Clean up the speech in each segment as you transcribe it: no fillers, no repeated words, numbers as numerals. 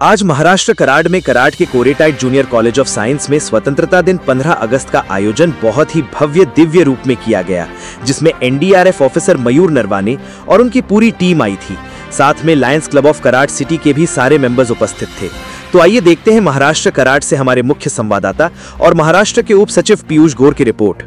आज महाराष्ट्र कराड में कराड के कोरेटाइट junior college of science में स्वतंत्रता दिन 15 अगस्त का आयोजन बहुत ही भव्य दिव्य रूप में किया गया, जिसमें एनडीआरएफ ऑफिसर मयूर नरवाने और उनकी पूरी टीम आई थी। साथ में Lions Club of Karad city के भी सारे मेंबर्स उपस्थित थे। तो आइए देखते हैं महाराष्ट्र कराड से हमारे मुख्य संवाददाता और महाराष्ट्र के उप सचिव पीयूष गोर की रिपोर्ट।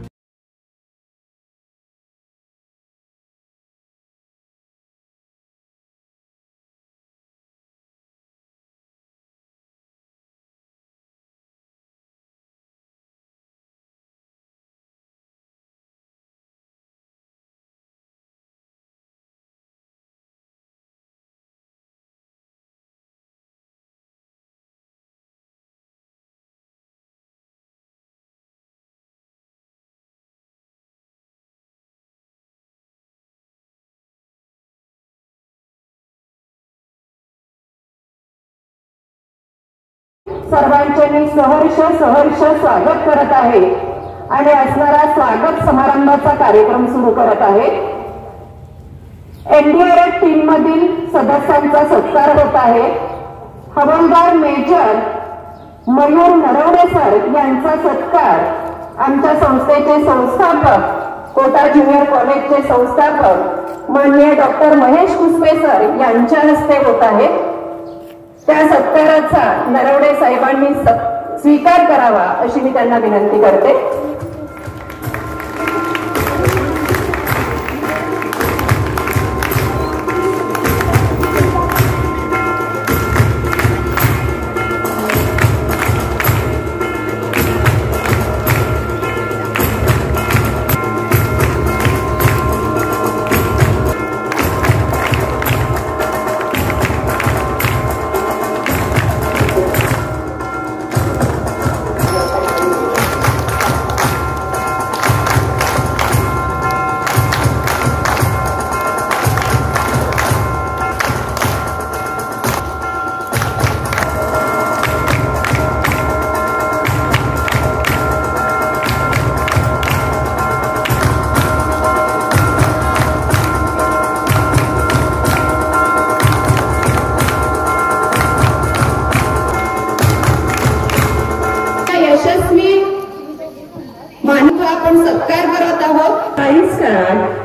सर्वांचे मी सहर्ष स्वागत करत आहे आणि असणारा स्वागत समारंभाचा कार्यक्रम सुरू करत आहे। एनडीआरएफ टीम मधील सदस्यांचा सत्कार होत आहे। हवालदार मेजर मयूर नरवणे सर यांचा सत्कार आमच्या संस्थेचे संस्थापक कोटा ज्युनियर कॉलेजचे संस्थापक माननीय डॉक्टर महेश कुसबे सर यांच्या हस्ते होत आहे। त्या सत्काराचा नरवणे साहेबांनी स्वीकार करावा अशी मी त्यांना विनंती करते।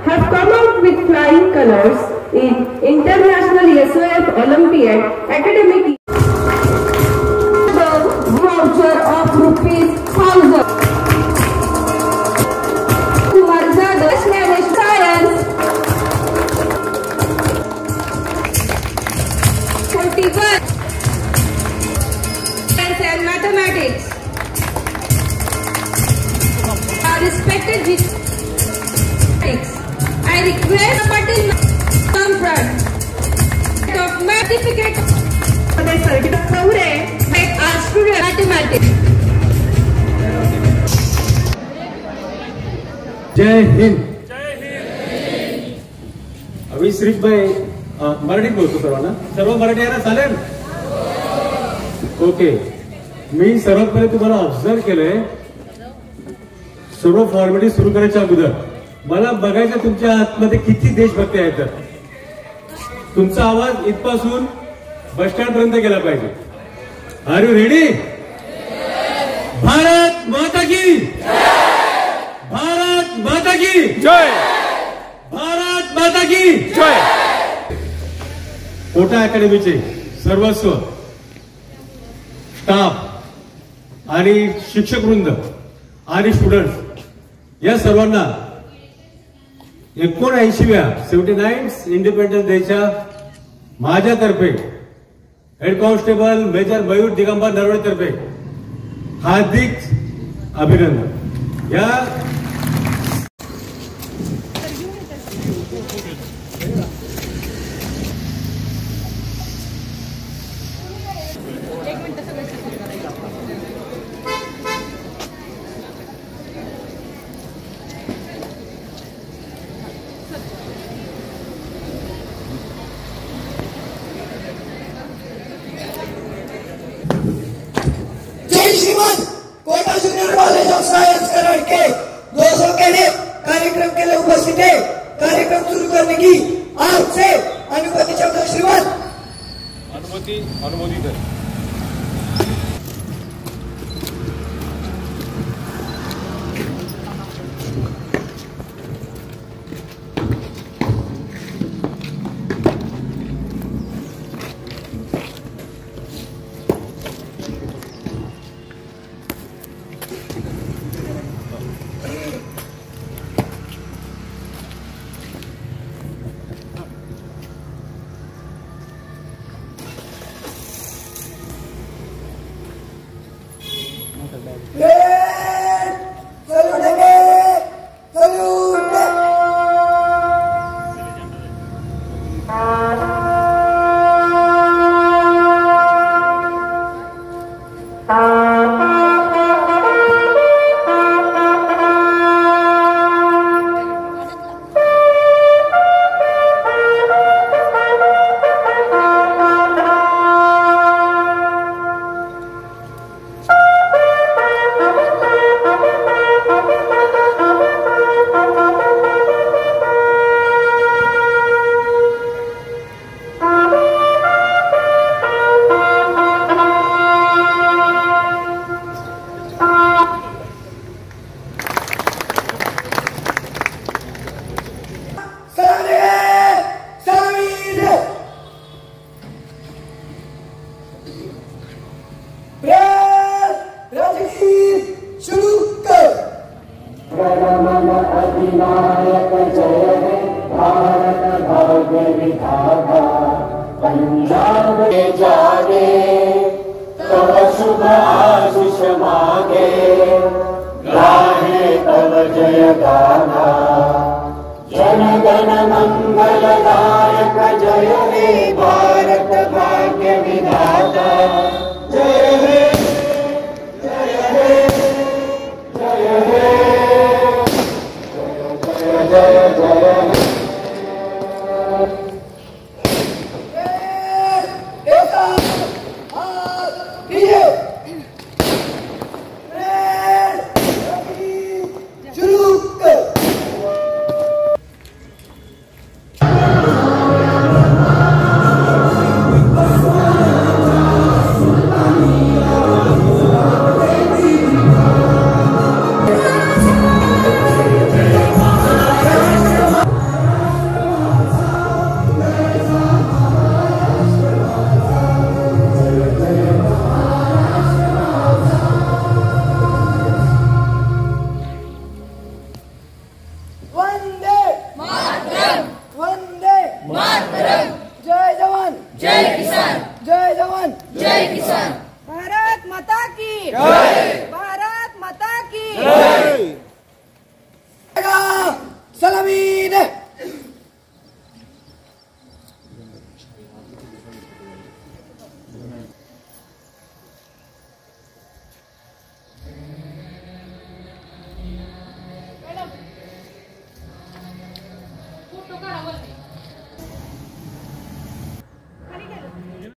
have come out with flying colors in International SOF Olympiad academic voucher of ₹1000 to Marzada Science 41 Science and Mathematics. Our respected I request Patil come front of certificate make our student mathematics. जय हिंद। अभी श्रीफ भाई मराठीत बोलतो सर्वांना, सर्व मराठी आहे ना, चालेल? Okay, मी सर्वात पहिले तुम्हाला ऑब्झर्व केलंय, सर्व फॉर्मॅलिटी सुरू करायच्या अगोदर मला बघायचं तुमच्या आतमध्ये किती देशभक्ती आहे। तर तुमचा आवाज इथपासून बस स्टँड पर्यंत गेला पाहिजे। R you ready? भारत माता की भारत माता की जय, भारत माता की जय। कोटा अकॅडमीचे सर्वस्व स्टाफ आणि शिक्षक वृंद आणि स्टुडंट्स या सर्वांना 79व्या 79th इंडिपेंडन्स डेच्या माझ्यातर्फे head constable major Mayur Digambar Narwane तर्फे हार्दिक अभिनंदन। या Kota junior college of science Karad के कृती अनुमोदित आहे. अधिनायक जय हे भारत भाग्य विधाता पंजाब के जागे तव शुभ आशीष मागे गाहे तव जय गाना जन गण मंगलदायक जय हे भारत भाग्य विधाता जय हे जय हे जय हे जय जय जय किसान, जय जवान, जय किसान. भारत माता की जय.